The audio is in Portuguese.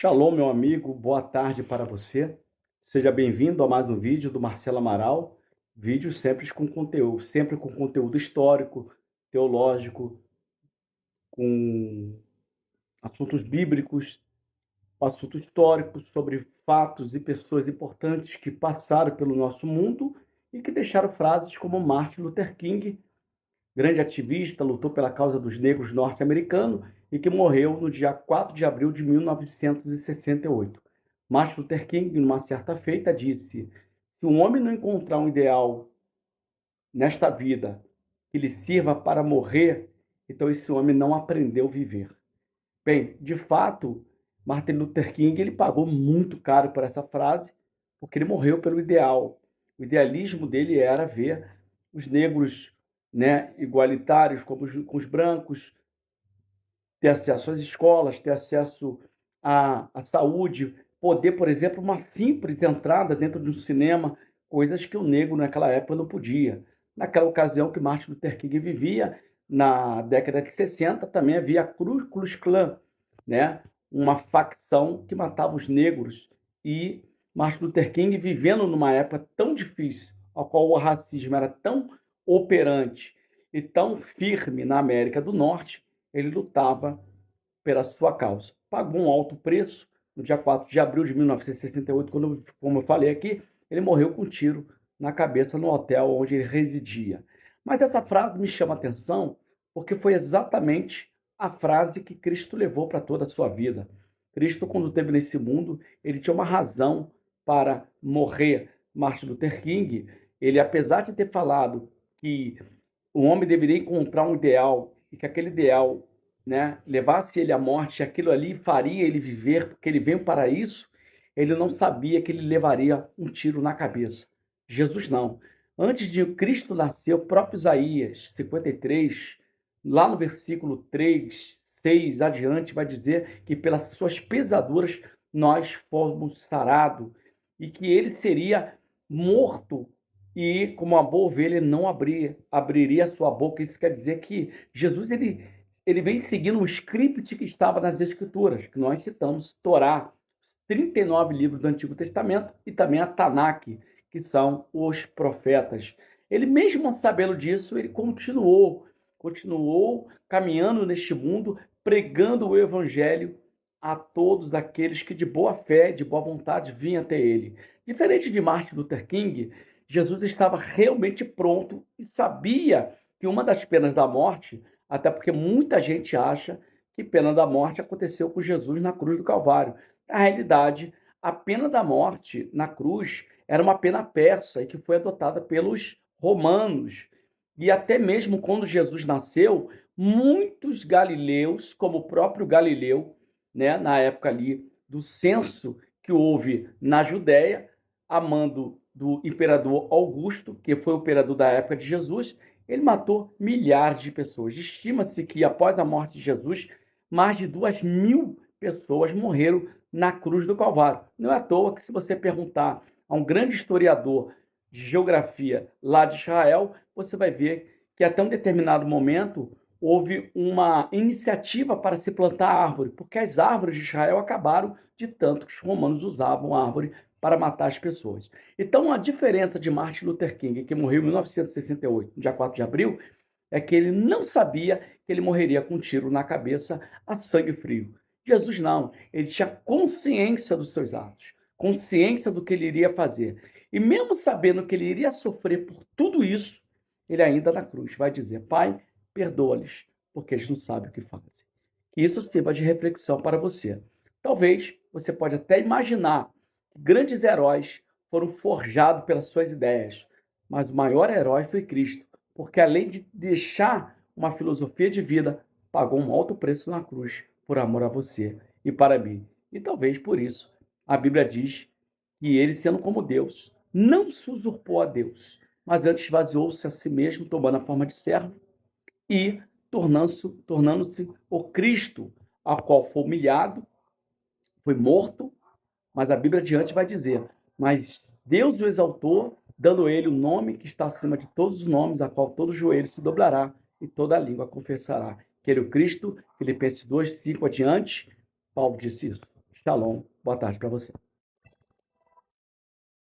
Shalom, meu amigo, boa tarde para você. Seja bem-vindo a mais um vídeo do Marcelo Amaral. Vídeo sempre com conteúdo histórico, teológico, com assuntos bíblicos, assuntos históricos sobre fatos e pessoas importantes que passaram pelo nosso mundo e que deixaram frases como Martin Luther King, grande ativista, lutou pela causa dos negros norte-americanos e que morreu no dia 4 de abril de 1968. Martin Luther King, numa certa feita, disse: se um homem não encontrar um ideal nesta vida que lhe sirva para morrer, então esse homem não aprendeu a viver. Bem, de fato, Martin Luther King ele pagou muito caro por essa frase, porque ele morreu pelo ideal. O idealismo dele era ver os negros, né, igualitários com os brancos, ter acesso às escolas, ter acesso à saúde, poder, por exemplo, uma simples entrada dentro de um cinema, coisas que o negro naquela época não podia. Naquela ocasião que Martin Luther King vivia, na década de 60, também havia a Ku Klux Klan, né? Uma facção que matava os negros, e Martin Luther King, vivendo numa época tão difícil, a qual o racismo era tão operante e tão firme na América do Norte, ele lutava pela sua causa. Pagou um alto preço. No dia 4 de abril de 1968, como eu falei aqui, ele morreu com um tiro na cabeça no hotel onde ele residia. Mas essa frase me chama a atenção porque foi exatamente a frase que Cristo levou para toda a sua vida. Cristo, quando esteve nesse mundo, ele tinha uma razão para morrer. Martin Luther King, ele, apesar de ter falado que o homem deveria encontrar um ideal e que aquele ideal, né, levasse ele à morte, aquilo ali faria ele viver, porque ele veio para isso, ele não sabia que ele levaria um tiro na cabeça. Jesus não. Antes de Cristo nascer, o próprio Isaías 53, lá no versículo 3, 6 adiante, vai dizer que pelas suas pesaduras nós fomos sarados e que ele seria morto e, como uma boa ovelha, não abriria a sua boca. Isso quer dizer que Jesus ele vem seguindo o script que estava nas Escrituras, que nós citamos, Torá, 39 livros do Antigo Testamento, e também a Tanakh, que são os profetas. Ele, mesmo sabendo disso, ele continuou caminhando neste mundo, pregando o Evangelho a todos aqueles que de boa fé, de boa vontade vinham até ele. Diferente de Martin Luther King, Jesus estava realmente pronto e sabia que uma das penas da morte, até porque muita gente acha que pena da morte aconteceu com Jesus na cruz do Calvário. Na realidade, a pena da morte na cruz era uma pena persa e que foi adotada pelos romanos. E até mesmo quando Jesus nasceu, muitos galileus, como o próprio Galileu, né, na época ali do censo que houve na Judéia, a mando do imperador Augusto, que foi o imperador da época de Jesus, ele matou milhares de pessoas. Estima-se que após a morte de Jesus, mais de 2.000 pessoas morreram na cruz do Calvário. Não é à toa que, se você perguntar a um grande historiador de geografia lá de Israel, você vai ver que até um determinado momento houve uma iniciativa para se plantar árvore, porque as árvores de Israel acabaram de tanto que os romanos usavam a árvore para matar as pessoas. Então, a diferença de Martin Luther King, que morreu em 1968, no dia 4 de abril, é que ele não sabia que ele morreria com um tiro na cabeça a sangue frio. Jesus não, ele tinha consciência dos seus atos, consciência do que ele iria fazer. E mesmo sabendo que ele iria sofrer por tudo isso, ele ainda na cruz vai dizer: Pai, perdoa-lhes, porque eles não sabem o que fazem. Que isso sirva de reflexão para você. Talvez você pode até imaginar que grandes heróis foram forjados pelas suas ideias, mas o maior herói foi Cristo, porque além de deixar uma filosofia de vida, pagou um alto preço na cruz por amor a você e para mim. E talvez por isso a Bíblia diz que ele, sendo como Deus, não se usurpou a Deus, mas antes esvaziou-se a si mesmo, tomando a forma de servo e tornando-se o Cristo, ao qual foi humilhado, foi morto, mas a Bíblia adiante vai dizer: mas Deus o exaltou, dando a ele o nome que está acima de todos os nomes, a qual todo joelho se dobrará e toda língua confessará que ele é o Cristo. Filipenses 2, 5 adiante, Paulo disse isso. Shalom. Boa tarde para você.